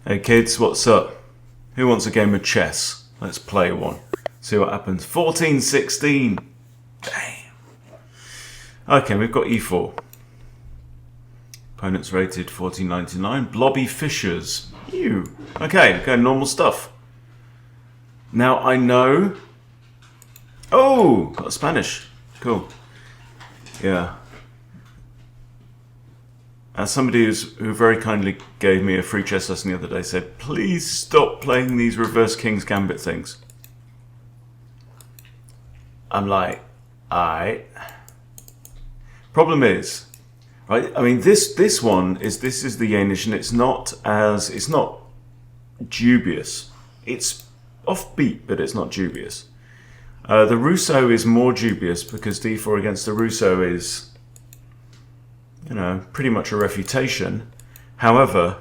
Hey kids, what's up? Who wants a game of chess? Let's play one. See what happens. 14-16. Damn. Okay, we've got e4. Opponent's rated 14.99. Blobby Fishers. Ew. Okay, normal stuff. Now I know... Oh, got Spanish. Cool. Yeah. As somebody who very kindly gave me a free chess lesson the other day said, please stop playing these reverse King's Gambit things. I'm like, alright. Problem is, right? I mean, this is the Yenish, and it's not dubious. It's offbeat, but it's not dubious. The Russo is more dubious because d4 against the Russo is, you know, pretty much a refutation. However,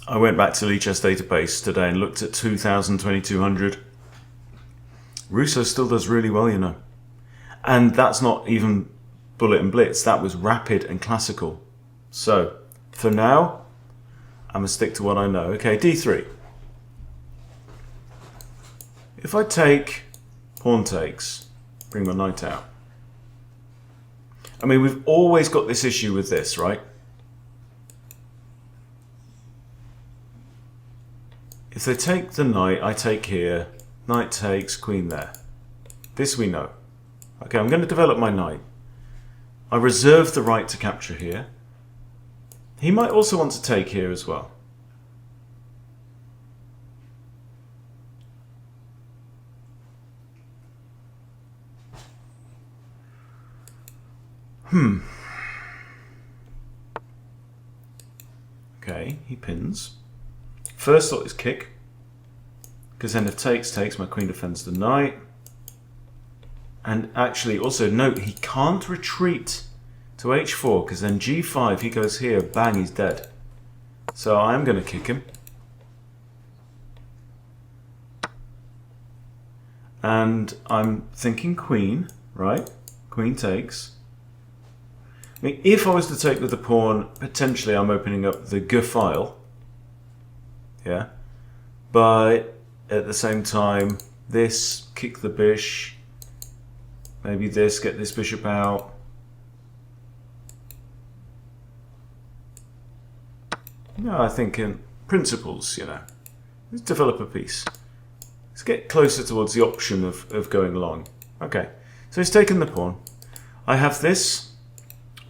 I went back to Lichess database today and looked at 2000, 2200. Russo still does really well, you know. And that's not even bullet and blitz. That was rapid and classical. So, for now, I'm going to stick to what I know. Okay, d3. If I take pawn takes, bring my knight out. I mean, we've always got this issue with this, right? If they take the knight, I take here, knight takes, queen there. This we know. Okay, I'm going to develop my knight. I reserve the right to capture here. He might also want to take here as well. Okay, he pins. First thought is kick, because then if takes, my queen defends the knight. And actually, also note, he can't retreat to h4, because then g5, he goes here, bang, he's dead. So I'm going to kick him. And I'm thinking queen, right? Queen takes. I mean, if I was to take with the pawn, potentially I'm opening up the G file. Yeah. But at the same time, this, kick the bish. Maybe this, get this bishop out. No, I think in principles, you know. Let's develop a piece. Let's get closer towards the option of going long. Okay. So he's taken the pawn. I have this.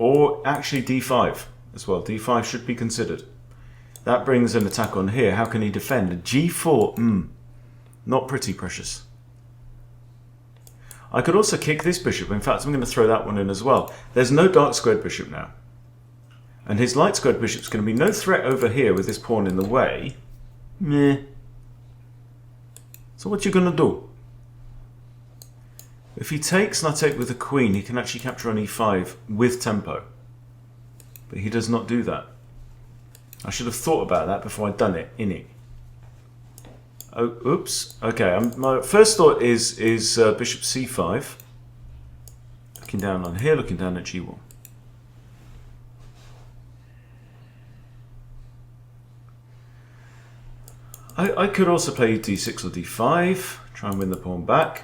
Or actually d5 as well. d5 should be considered. That brings an attack on here. How can he defend? g4, not pretty, precious. I could also kick this bishop. In fact, I'm going to throw that one in as well. There's no dark squared bishop now. And his light squared bishop's going to be no threat over here with this pawn in the way. Meh. So what you going to do? If he takes and I take with the queen, he can actually capture on e5 with tempo. But he does not do that. I should have thought about that before I'd done it, innit? Oh, oops. Okay, my first thought is bishop c5. Looking down on here, looking down at g1. I could also play d6 or d5, try and win the pawn back.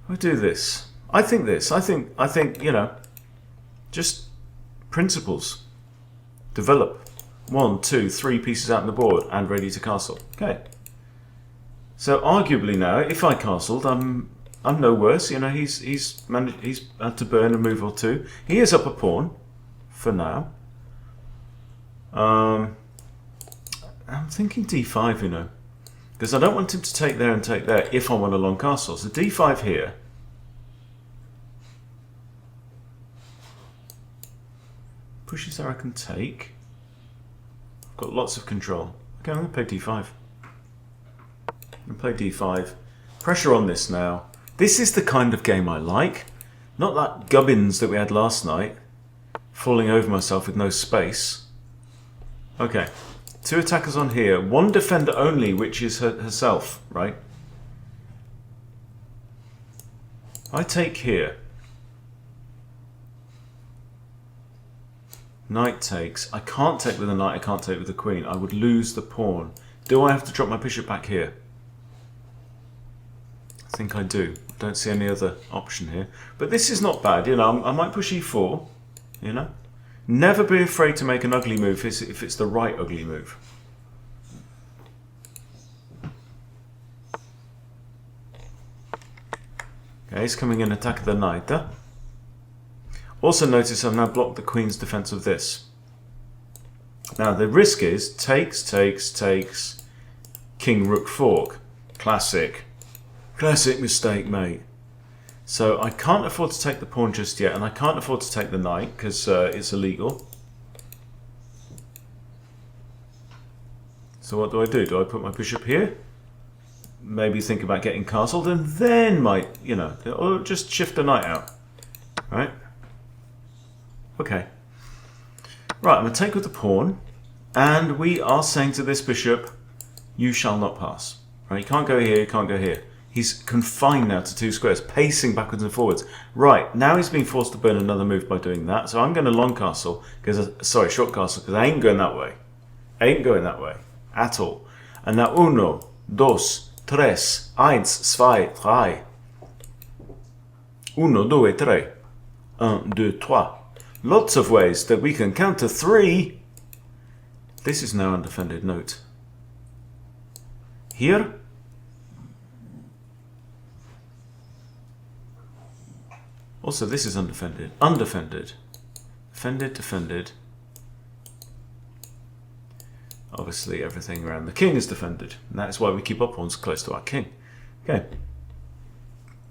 I do this. I think, you know, just principles. Develop. 1, 2, 3 pieces out on the board and ready to castle. Okay. So arguably now, if I castled, I'm no worse. You know, he's had to burn a move or two. He is up a pawn for now. I'm thinking d5, you know. Because I don't want him to take there and take there if I want a long castle. So d5 here. Pushes there I can take. I've got lots of control. Okay, I'm going to play d5. I'm going to play d5. Pressure on this now. This is the kind of game I like. Not that gubbins that we had last night. Falling over myself with no space. Okay. 2 attackers on here. 1 defender only, which is herself, right? I take here. Knight takes. I can't take with a knight, I can't take with the queen. I would lose the pawn. Do I have to drop my bishop back here? I think I do. I don't see any other option here. But this is not bad, you know. I might push e4, you know. Never be afraid to make an ugly move if it's the right ugly move. Okay, he's coming in attack of the knight. Also notice I've now blocked the queen's defense of this. Now the risk is takes, king, rook, fork. Classic. Classic mistake, mate. So I can't afford to take the pawn just yet, and I can't afford to take the knight because it's illegal. So what do? Do I put my bishop here? Maybe think about getting castled and then might, you know, or just shift the knight out. Right? Okay. Right, I'm going to take with the pawn, and we are saying to this bishop, you shall not pass. Right? You can't go here, you can't go here. He's confined now to 2 squares, pacing backwards and forwards. Right, now he's being forced to burn another move by doing that. So I'm going to long castle, sorry, short castle, because I ain't going that way. I ain't going that way at all. And now 1, 2, 3, 1, 2, 3. 1, 2, 3. 1, 2, 3. Lots of ways that we can count to 3. This is now undefended, note. Here. Also, this is undefended. Undefended. Defended, defended. Obviously, everything around the king is defended. And that is why we keep our pawns close to our king. Okay.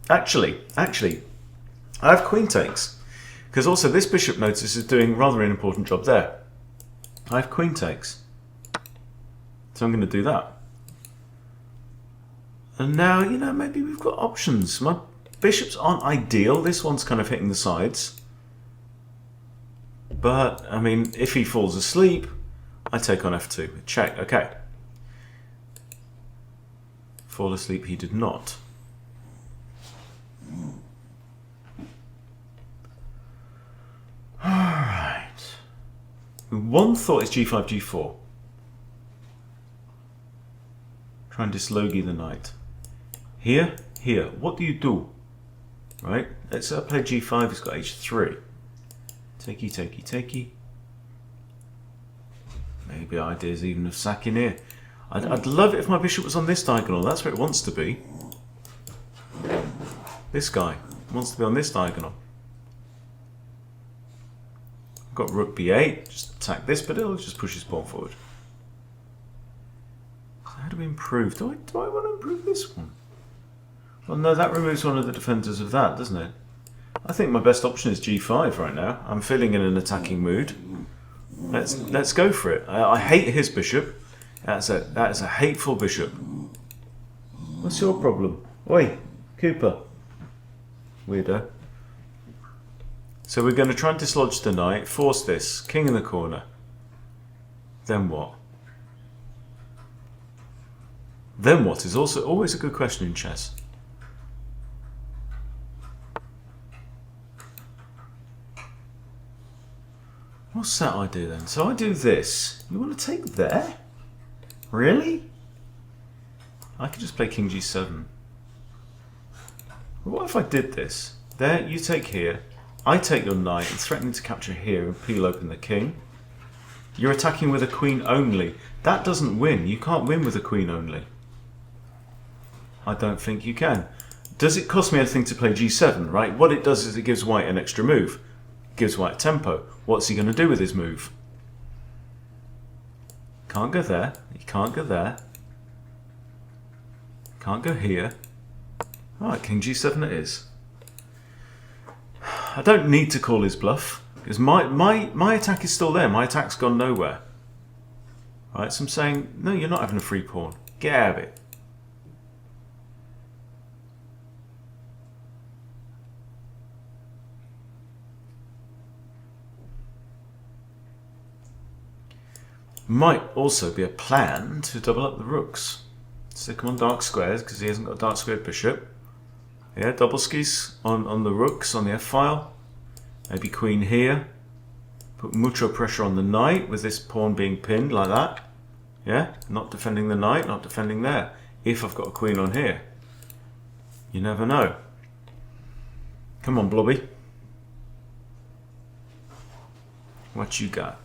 Actually, I have queen takes. Because also this bishop, notice, is doing rather an important job there. I have queen takes. So I'm going to do that. And now, you know, maybe we've got options. My bishops aren't ideal. This one's kind of hitting the sides. But, I mean, if he falls asleep, I take on f2. Check. Okay. Fall asleep he did not. Alright. One thought is g5, g4. Try and dislogie the knight. Here, here. What do you do? Right? Let's play g5. He's got h3. Takey, takey, takey. Maybe ideas even of sacking here. I'd love it if my bishop was on this diagonal. That's where it wants to be. This guy wants to be on this diagonal. I've got rook b8. Just attack this, but it'll just push his pawn forward. So how do we improve? Do I want to improve this one? Well, no, that removes one of the defenders of that, doesn't it? I think my best option is g5 right now. I'm feeling in an attacking mood. Let's go for it. I hate his bishop. That is a hateful bishop. What's your problem? Oi, Cooper. Weirdo. So we're going to try and dislodge the knight, force this, king in the corner. Then what? Then what is also always a good question in chess. What's that idea then? So I do this. You want to take there? Really? I could just play king g7. What if I did this? There, you take here. I take your knight and threatening to capture here and peel open the king. You're attacking with a queen only. That doesn't win. You can't win with a queen only. I don't think you can. Does it cost me anything to play g7, right? What it does is it gives white an extra move. It gives white tempo. What's he going to do with his move? Can't go there. He can't go there. Can't go here. Alright, king g7 it is. I don't need to call his bluff, because my attack is still there. My attack's gone nowhere. Right, so I'm saying, no, you're not having a free pawn. Get out of it. Might also be a plan to double up the rooks. Stick them on dark squares, because he hasn't got a dark squared bishop. Yeah, double skis on the rooks on the f-file. Maybe queen here. Put mucho pressure on the knight with this pawn being pinned like that. Yeah, not defending the knight, not defending there. If I've got a queen on here. You never know. Come on, Blobby. What you got?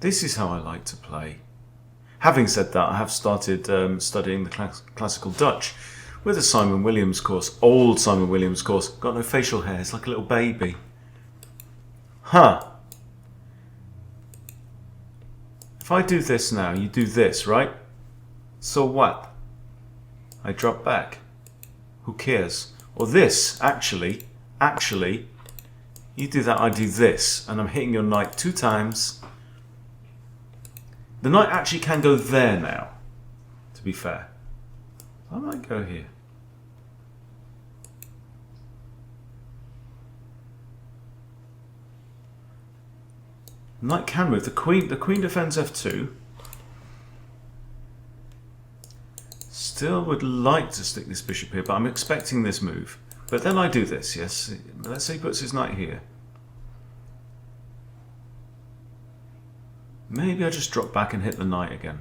This is how I like to play. Having said that, I have started studying the classical Dutch with a Simon Williams course, old Simon Williams course. Got no facial hair, it's like a little baby. Huh. If I do this now, you do this, right? So what? I drop back. Who cares? Or this, actually, you do that, I do this, and I'm hitting your knight 2 times. The knight actually can go there now, to be fair. I might go here. Knight can move. The queen defends f2. Still would like to stick this bishop here, but I'm expecting this move. But then I do this, yes. Let's say he puts his knight here. Maybe I just drop back and hit the knight again.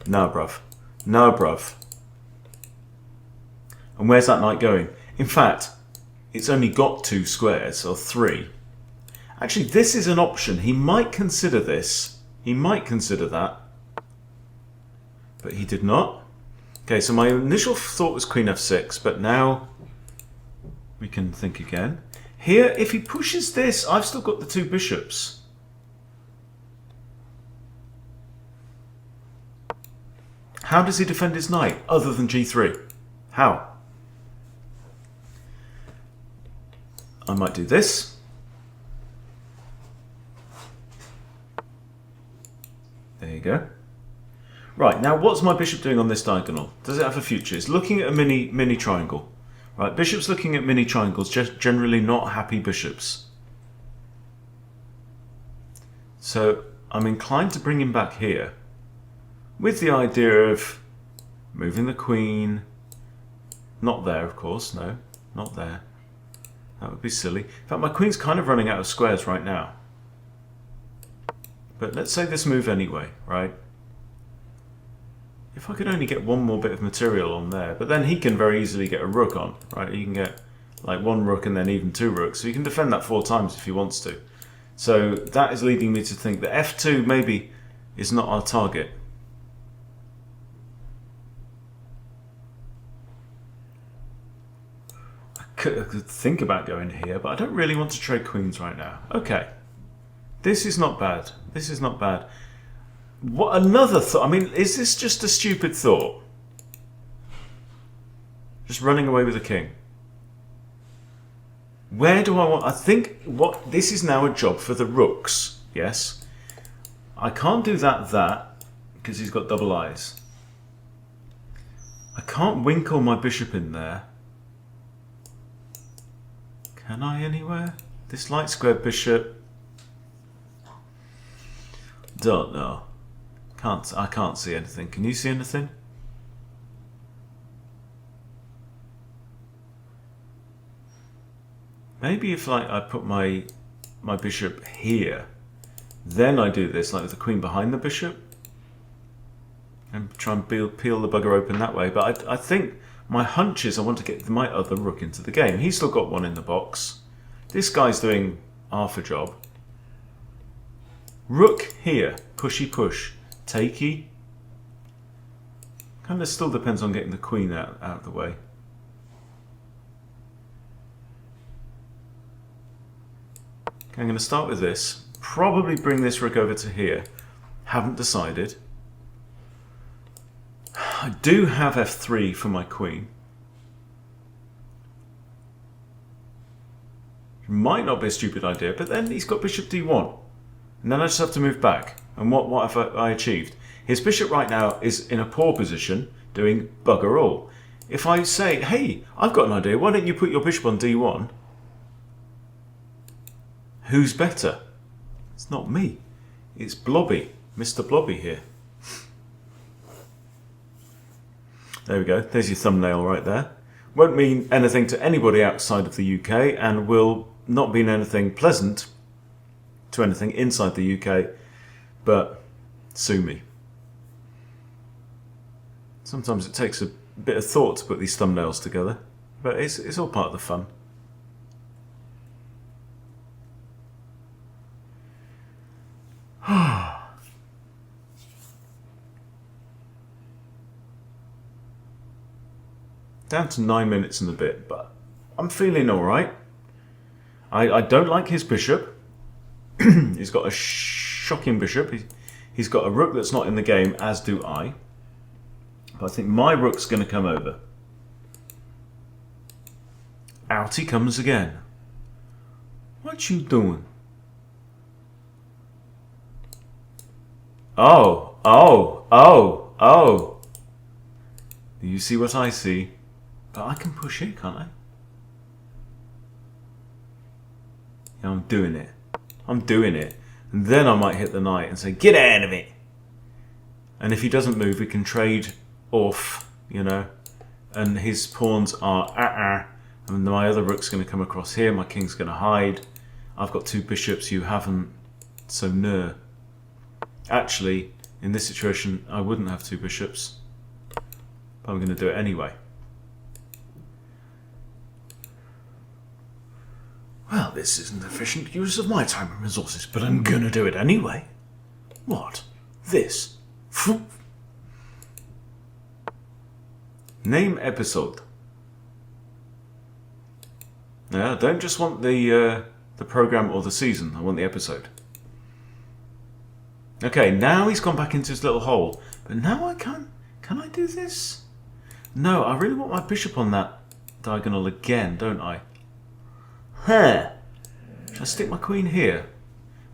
No, bruv. No, bruv. And where's that knight going? In fact, it's only got 2 squares, or 3. Actually, this is an option. He might consider this. He might consider that. But he did not. Okay, so my initial thought was queen f6, but now we can think again. Here, if he pushes this, I've still got the 2 bishops. How does he defend his knight other than g3? How? I might do this. There you go. Right, now what's my bishop doing on this diagonal? Does it have a future? It's looking at a mini triangle. Right, bishops looking at mini triangles, just generally not happy bishops. So I'm inclined to bring him back here with the idea of moving the queen. Not there, of course, no, not there. That would be silly. In fact, my queen's kind of running out of squares right now. But let's say this move anyway, right? If I could only get one more bit of material on there, but then he can very easily get a rook on, right? He can get like 1 rook and then even 2 rooks, so he can defend that 4 times if he wants to. So that is leading me to think that f2 maybe is not our target. I could think about going here, but I don't really want to trade queens right now. Okay, this is not bad. This is not bad. What another thought? I mean, is this just a stupid thought? Just running away with the king. Where do I want? I think what this is now a job for the rooks. Yes, I can't do that because he's got double eyes. I can't winkle my bishop in there. Can I anywhere? This light square bishop. Don't know. I can't see anything. Can you see anything? Maybe if like I put my bishop here, then I do this like with the queen behind the bishop and try and peel the bugger open that way. But I think my hunch is I want to get my other rook into the game. He's still got 1 in the box. This guy's doing half a job. Rook here, pushy push. Takey. Kind of still depends on getting the queen out of the way. Okay, I'm going to start with this. Probably bring this rook over to here. Haven't decided. I do have f3 for my queen. Might not be a stupid idea, but then he's got bishop d1. And then I just have to move back. And what have I achieved? His bishop right now is in a poor position, doing bugger all. If I say, hey, I've got an idea, why don't you put your bishop on d1? Who's better? It's not me. It's Blobby. Mr. Blobby here. There we go. There's your thumbnail right there. Won't mean anything to anybody outside of the UK and will not mean anything pleasant to anything inside the UK, but sue me. Sometimes it takes a bit of thought to put these thumbnails together, but it's all part of the fun. Down to 9 minutes and a bit, but I'm feeling alright. I don't like his bishop. He's got a shocking bishop. He's got a rook that's not in the game, as do I. But I think my rook's going to come over. Out he comes again. What you doing? Oh, oh, oh, oh. Do you see what I see? But I can push here, can't I? Yeah, I'm doing it. I'm doing it. And then I might hit the knight and say, get out of it. And if he doesn't move, we can trade off, you know. And his pawns are and my other rook's going to come across here. My king's going to hide. I've got two bishops. You haven't. So no. Actually, in this situation, I wouldn't have two bishops. But I'm going to do it anyway. Well, this isn't efficient use of my time and resources, but I'm gonna do it anyway. What? This? Name episode. Now, I don't just want the program or the season, I want the episode. Okay, now he's gone back into his little hole, but now I can I do this? No, I really want my bishop on that diagonal again, don't I? Huh. Should I stick my queen here?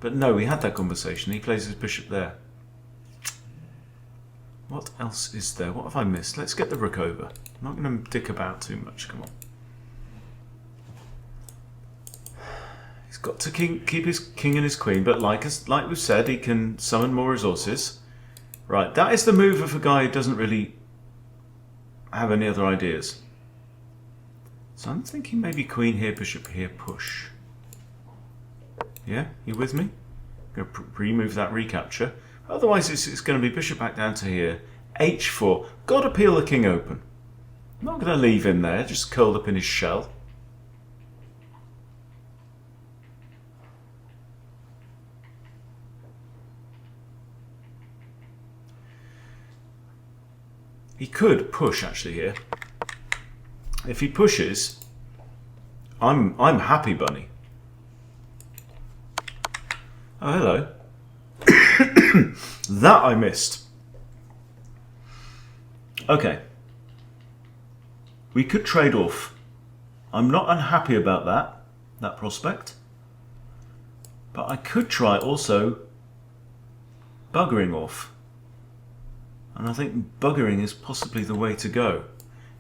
But no, we had that conversation. He plays his bishop there. What else is there? What have I missed? Let's get the rook over. I'm not going to dick about too much. Come on. He's got to keep his king and his queen, but like we've said, he can summon more resources. Right, that is the move of a guy who doesn't really have any other ideas. So I'm thinking maybe queen here, bishop here, push. Yeah, you with me? I'm going to remove that recapture. Otherwise it's going to be bishop back down to here. h4. Got to peel the king open. I'm not going to leave him there, just curled up in his shell. He could push actually here. If he pushes, I'm happy, bunny. Oh, hello. That I missed. Okay. We could trade off. I'm not unhappy about that prospect. But I could try also buggering off. And I think buggering is possibly the way to go.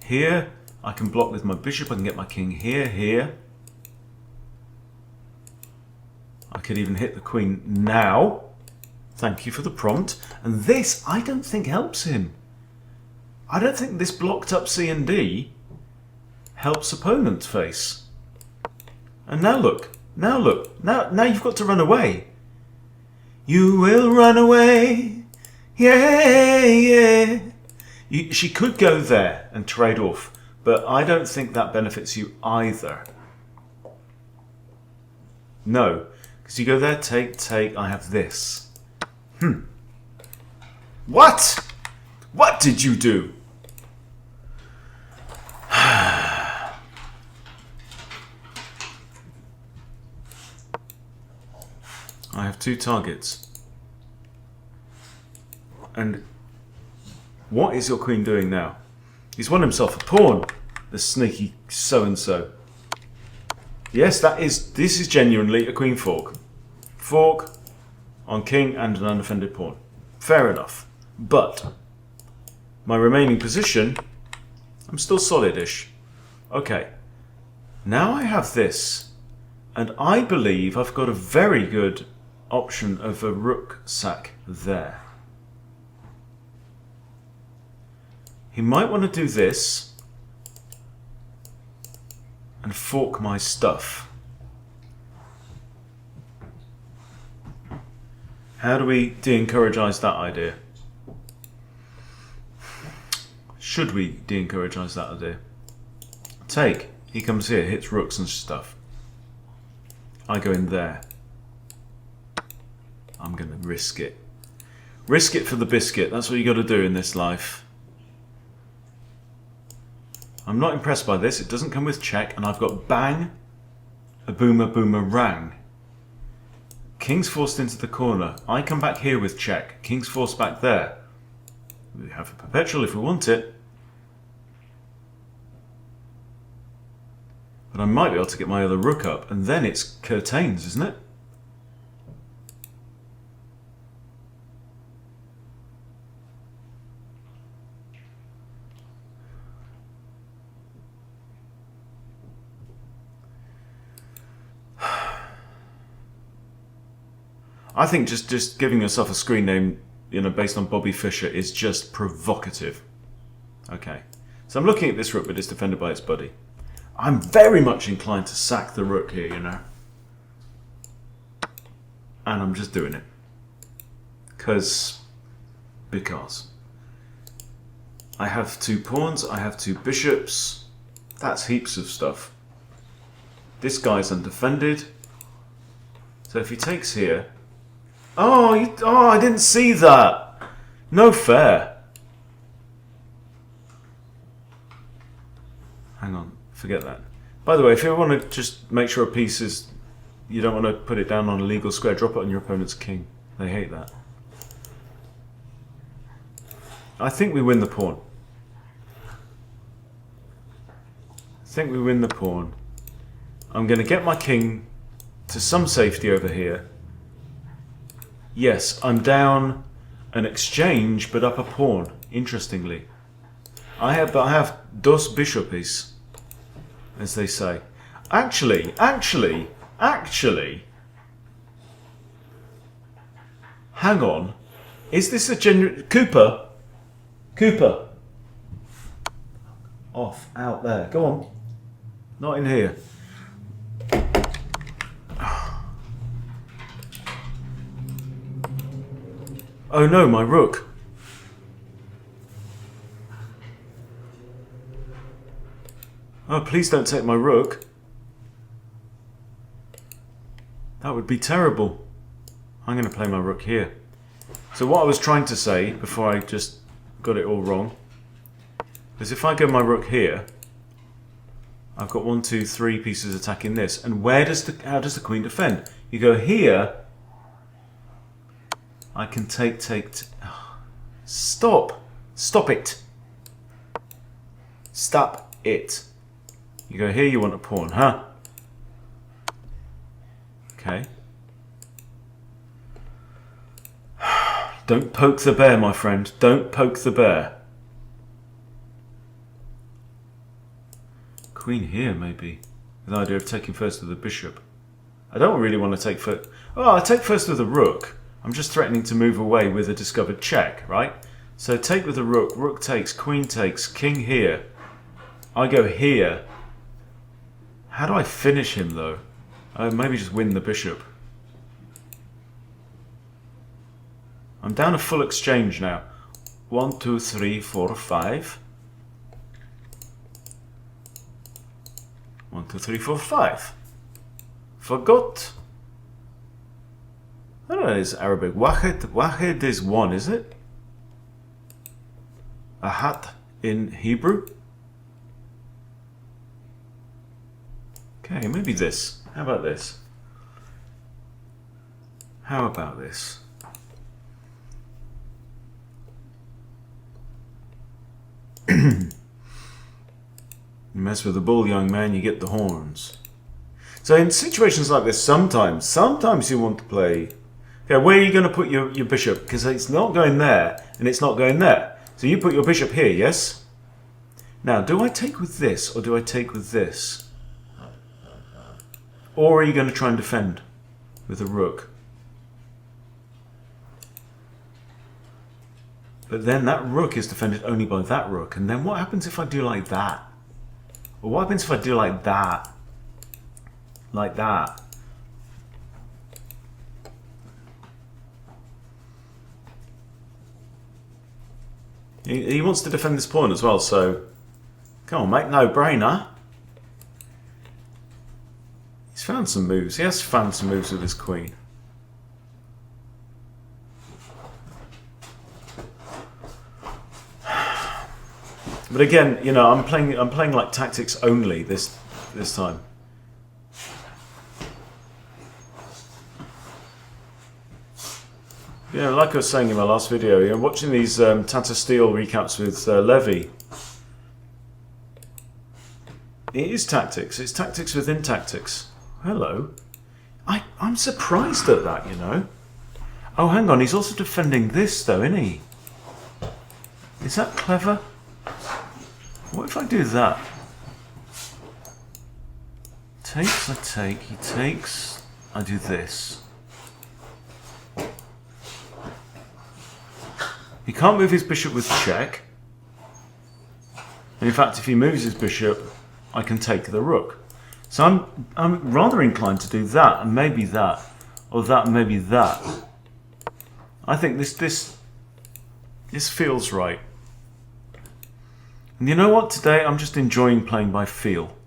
Here, I can block with my bishop. I can get my king here. I could even hit the queen now. Thank you for the prompt. And this, I don't think helps him. I don't think this blocked up C and D helps opponent face. And now look. Now you've got to run away. You will run away. Yeah. She could go there and trade off. But I don't think that benefits you either. No, because you go there, take, I have this. What? What did you do? I have two targets. And what is your queen doing now? He's won himself a pawn, the sneaky so-and-so. Yes, this is genuinely a queen fork. Fork on king and an unoffended pawn. Fair enough. But my remaining position, I'm still solid-ish. Okay, now I have this. And I believe I've got a very good option of a rook sack there. He might want to do this and fork my stuff. How do we de-encouragise that idea? Should we de-encouragise that idea? Take. He comes here, hits rooks and stuff. I go in there. I'm going to risk it. Risk it for the biscuit. That's what you got to do in this life. I'm not impressed by this. It doesn't come with check, and I've got bang, a boomer, boomerang. King's forced into the corner. I come back here with check. King's forced back there. We have a perpetual if we want it. But I might be able to get my other rook up, and then it's curtains, isn't it? I think just giving yourself a screen name, based on Bobby Fischer is just provocative. Okay, so I'm looking at this rook, but it's defended by its buddy. I'm very much inclined to sack the rook here, and I'm just doing it because I have 2 pawns, I have 2 bishops. That's heaps of stuff. This guy's undefended, so if he takes here. Oh, I didn't see that. No fair. Hang on, forget that. By the way, if you want to just make sure a piece is, you don't want to put it down on a legal square, drop it on your opponent's king. They hate that. I think we win the pawn. I'm going to get my king to some safety over here. Yes, I'm down an exchange, but up a pawn, interestingly. I have dos bishopes, as they say. Actually, hang on. Is this a genuine... Cooper? Off, out there. Go on. Not in here. Oh no, my rook. Oh, please don't take my rook. That would be terrible. I'm going to play my rook here. So what I was trying to say, before I just got it all wrong, is if I go my rook here, I've got 1, 2, 3 pieces attacking this. And how does the queen defend? You go here. I can take. Stop it. Stop it. You go here, you want a pawn, huh? Okay. Don't poke the bear, my friend. Don't poke the bear. Queen here, maybe. With the idea of taking first with the bishop. I don't really want to take first. Oh, I'll take first with the rook. I'm just threatening to move away with a discovered check, right? So take with the rook. Rook takes, queen takes, king here. I go here. How do I finish him, though? Maybe just win the bishop. I'm down a full exchange now. 1, 2, 3, 4, 5. 1, 2, 3, 4, 5. Forgot. I don't know, it's Arabic. Wahed is 1, is it? Ahad in Hebrew? Okay, maybe this. How about this? How about this? You mess with the bull, young man, you get the horns. So in situations like this, sometimes you want to play... Okay, where are you going to put your bishop? Because it's not going there, and it's not going there. So you put your bishop here, yes? Now, do I take with this, or do I take with this? Or are you going to try and defend with a rook? But then that rook is defended only by that rook. And then what happens if I do like that? Or what happens if I do like that? Like that? He wants to defend this pawn as well, so... Come on, mate, no brainer. He's found some moves. He has found some moves with his queen. But again, you know, I'm playing like tactics only this time. Yeah, like I was saying in my last video, you know, watching these Tata Steel recaps with Levy. It is tactics. It's tactics within tactics. Hello. I'm surprised at that, you know. Oh, hang on. He's also defending this, though, isn't he? Is that clever? What if I do that? Takes, I take. He takes. I do this. He can't move his bishop with check. And in fact, if he moves his bishop, I can take the rook. So I'm rather inclined to do that and maybe that, or that and maybe that. I think this feels right. And you know what? Today I'm just enjoying playing by feel.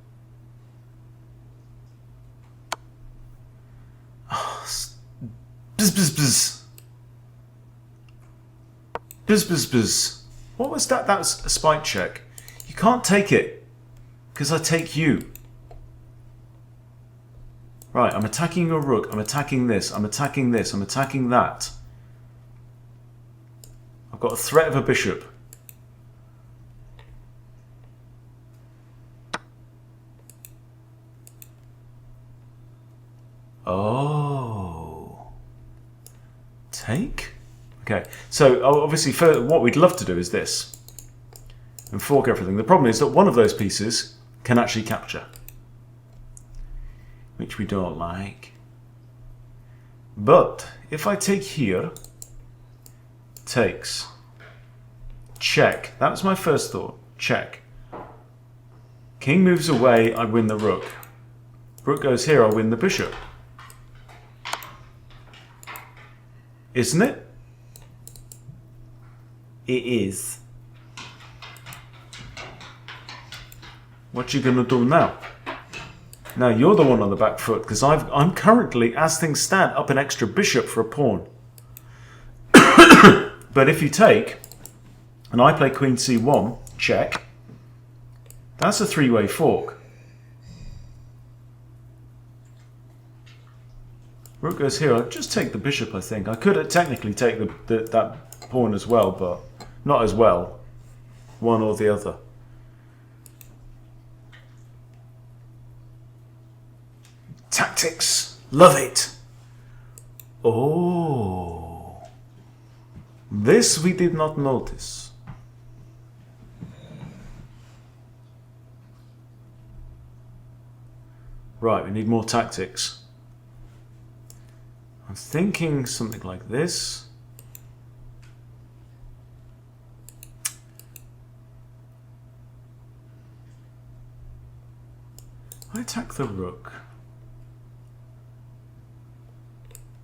Bzz, bzz, bzz. Bzz, bzz, bzz. What was that? That was a spike check. You can't take it, because I take you. Right, I'm attacking your rook, I'm attacking this, I'm attacking this, I'm attacking that. I've got a threat of a bishop. Oh. Take? Okay, so obviously what we'd love to do is this. And fork everything. The problem is that one of those pieces can actually capture. Which we don't like. But if I take here, takes, check. That was my first thought. Check. King moves away, I win the rook. Rook goes here, I win the bishop. Isn't it? It is. What you gonna do now? Now you're the one on the back foot because I'm currently, as things stand, up an extra bishop for a pawn. But if you take, and I play queen c1, check, that's a three-way fork. Rook goes here. I'll just take the bishop, I think. I could technically take that pawn as well, but not as well. One or the other. Tactics. Love it. Oh. This we did not notice. Right, we need more tactics. I'm thinking something like this. I attack the rook.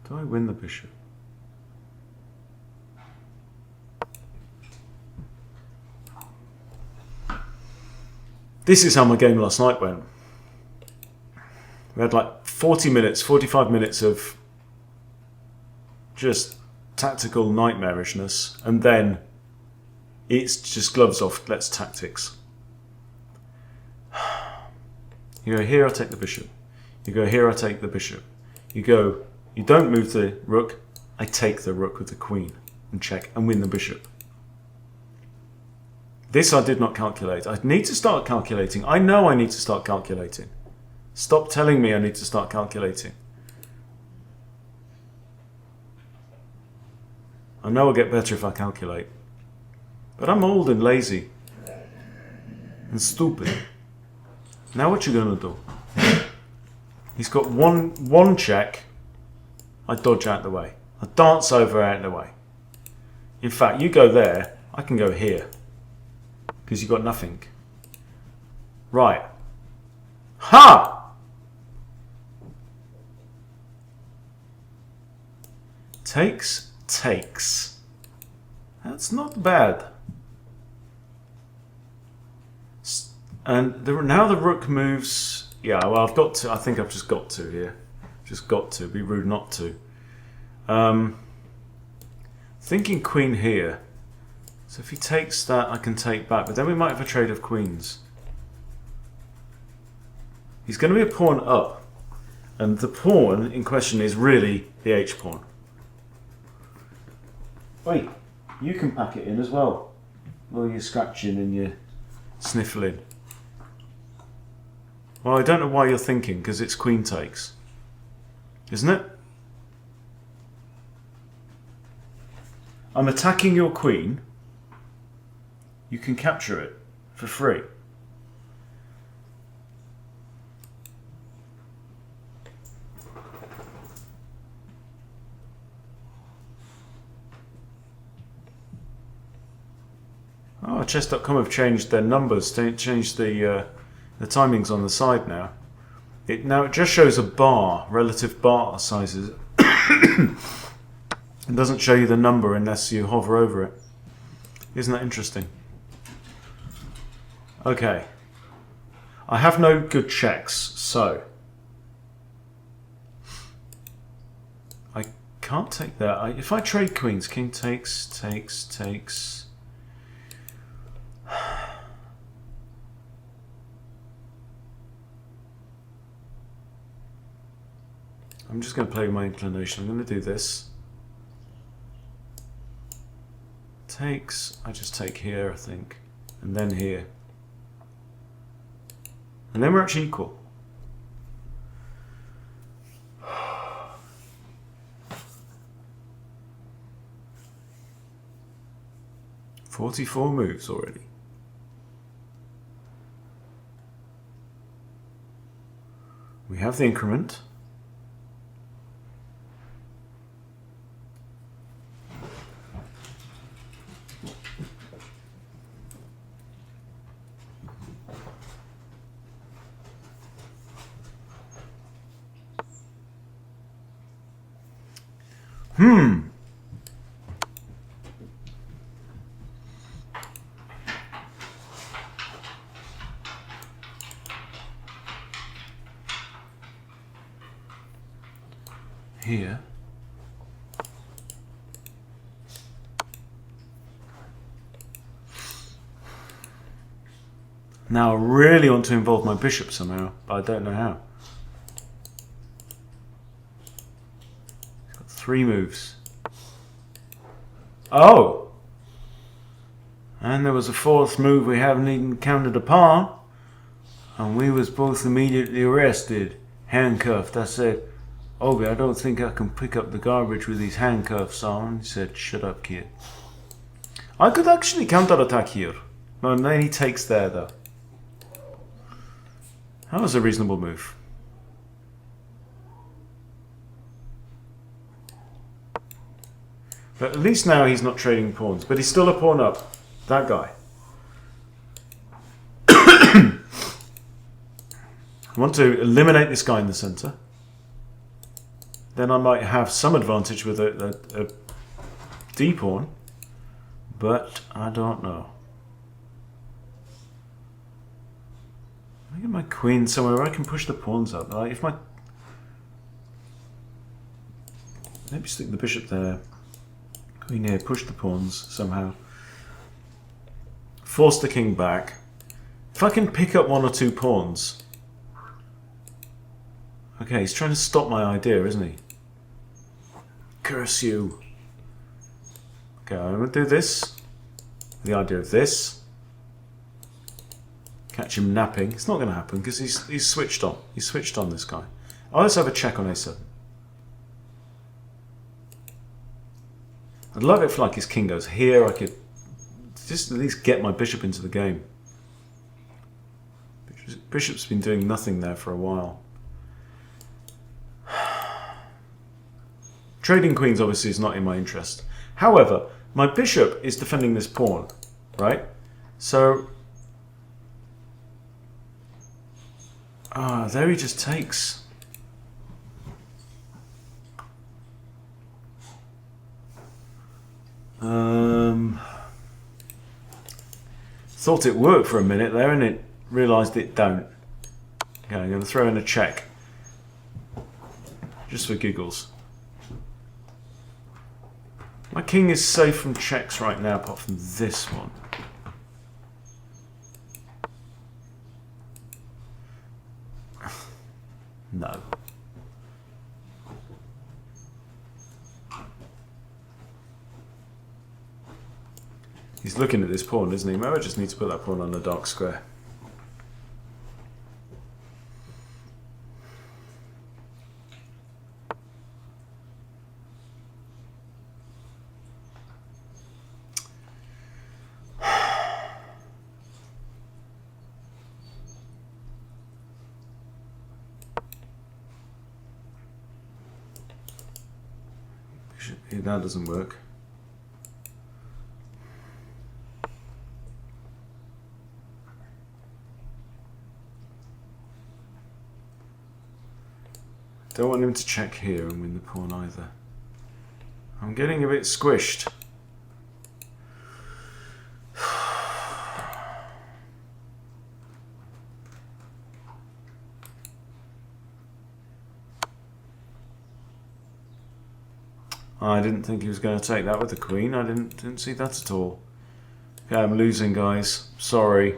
Do I win the bishop? This is how my game last night went. We had like 40 minutes, 45 minutes of just tactical nightmarishness, and then it's just gloves off, let's tactics. You go here, I take the bishop. You go here, I take the bishop. You go, you don't move the rook, I take the rook with the queen and check and win the bishop. This I did not calculate. I need to start calculating. I know I need to start calculating. Stop telling me I need to start calculating. I know I'll get better if I calculate. But I'm old and lazy. And stupid. Now what you gonna do? He's got one check. I dodge out the way. I dance over out the way. In fact, you go there, I can go here. Because you've got nothing. Right. Ha! Takes, takes. That's not bad. And now the rook moves. Yeah, well, I've got to. I think I've just got to here. Just got to. Be rude not to. Thinking queen here. So if he takes that, I can take back. But then we might have a trade of queens. He's going to be a pawn up. And the pawn in question is really the h-pawn. Wait, you can pack it in as well. Well, you're scratching and you're sniffling. Well, I don't know why you're thinking, because it's queen takes. Isn't it? I'm attacking your queen. You can capture it for free. Oh, chess.com have changed their numbers, changed the timings on the side now. Now it just shows a bar, relative bar sizes. It doesn't show you the number unless you hover over it. Isn't that interesting? Okay. I have no good checks, so I can't take that. If I trade queens, king takes, takes, takes. I'm just going to play my inclination. I'm going to do this. Takes. I just take here, I think. And then here. And then we're actually equal. "44 moves already. We have the increment. Here. Now I really want to involve my bishop somehow, but I don't know how. He's got 3 moves. Oh! And there was a 4th move we haven't even counted upon. And we was both immediately arrested, handcuffed. I said, "Obi, I don't think I can pick up the garbage with these handcuffs on." He said, "Shut up, kid." I could actually counterattack here. No, and then he takes there, though. That was a reasonable move. But at least now he's not trading pawns. But he's still a pawn up. That guy. I want to eliminate this guy in the center. Then I might have some advantage with a d-pawn. But I don't know. I get my queen somewhere where I can push the pawns up. Like if my... Maybe stick the bishop there. Queen here, push the pawns somehow. Force the king back. If I can pick up 1 or 2 pawns... Okay, he's trying to stop my idea, isn't he? Curse you. Okay, I'm going to do this. The idea of this. Catch him napping. It's not going to happen because he's switched on. He's switched on, this guy. I'll also have a check on a7. I'd love it if like his king goes here. I could just at least get my bishop into the game. Bishop's been doing nothing there for a while. Trading queens obviously is not in my interest. However, My bishop is defending this pawn, right? So, there he just takes. Thought it worked for a minute there, and it realised it don't. Okay, I'm going to throw in a check. Just for giggles. My king is safe from checks right now, apart from this one. No. He's looking at this pawn, isn't he? Maybe I just need to put that pawn on the dark square. That doesn't work. Don't want him to check here and win the pawn either. I'm getting a bit squished. I didn't think he was going to take that with the queen. I didn't see that at all. Okay, I'm losing, guys. Sorry.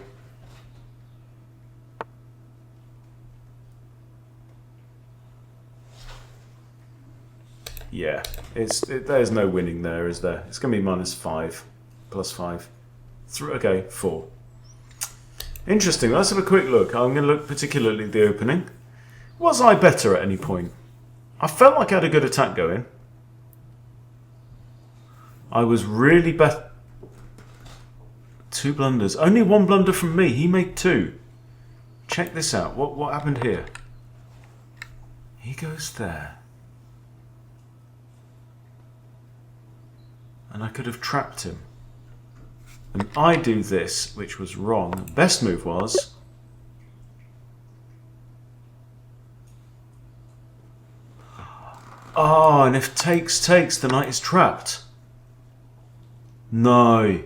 Yeah, there's no winning there, is there? It's going to be -5, +5. Okay, 4. Interesting. Let's have a quick look. I'm going to look particularly at the opening. Was I better at any point? I felt like I had a good attack going. I was really better. 2 blunders. Only 1 blunder from me. He made 2. Check this out. What happened here? He goes there. And I could have trapped him. And I do this, which was wrong. The best move was... Oh, and if takes, the knight is trapped. No.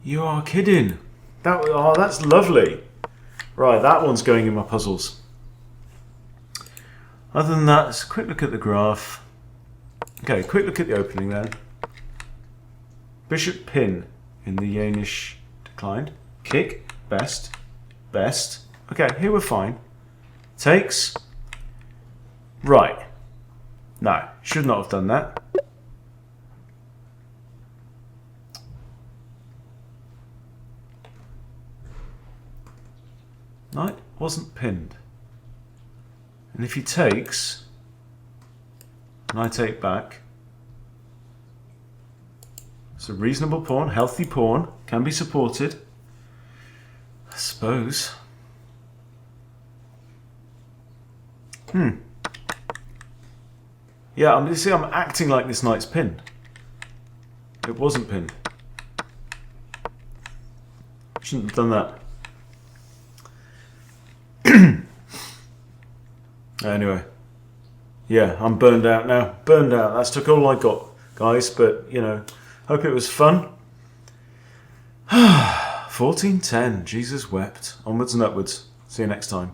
You are kidding. That's lovely. Right, that one's going in my puzzles. Other than that, let's quick look at the graph. Okay, quick look at the opening then. Bishop pin in the Yanish declined. Kick, best. Okay, here we're fine. Takes. Right. No, should not have done that. Knight wasn't pinned. And if he takes, and I take back, it's a reasonable pawn, healthy pawn, can be supported, I suppose. Yeah, you see, I'm acting like this knight's pinned. It wasn't pinned. Shouldn't have done that. Anyway, yeah, I'm burned out now. Burned out. That's took all I got, guys. But, you know, hope it was fun. 14-10. Jesus wept. Onwards and upwards. See you next time.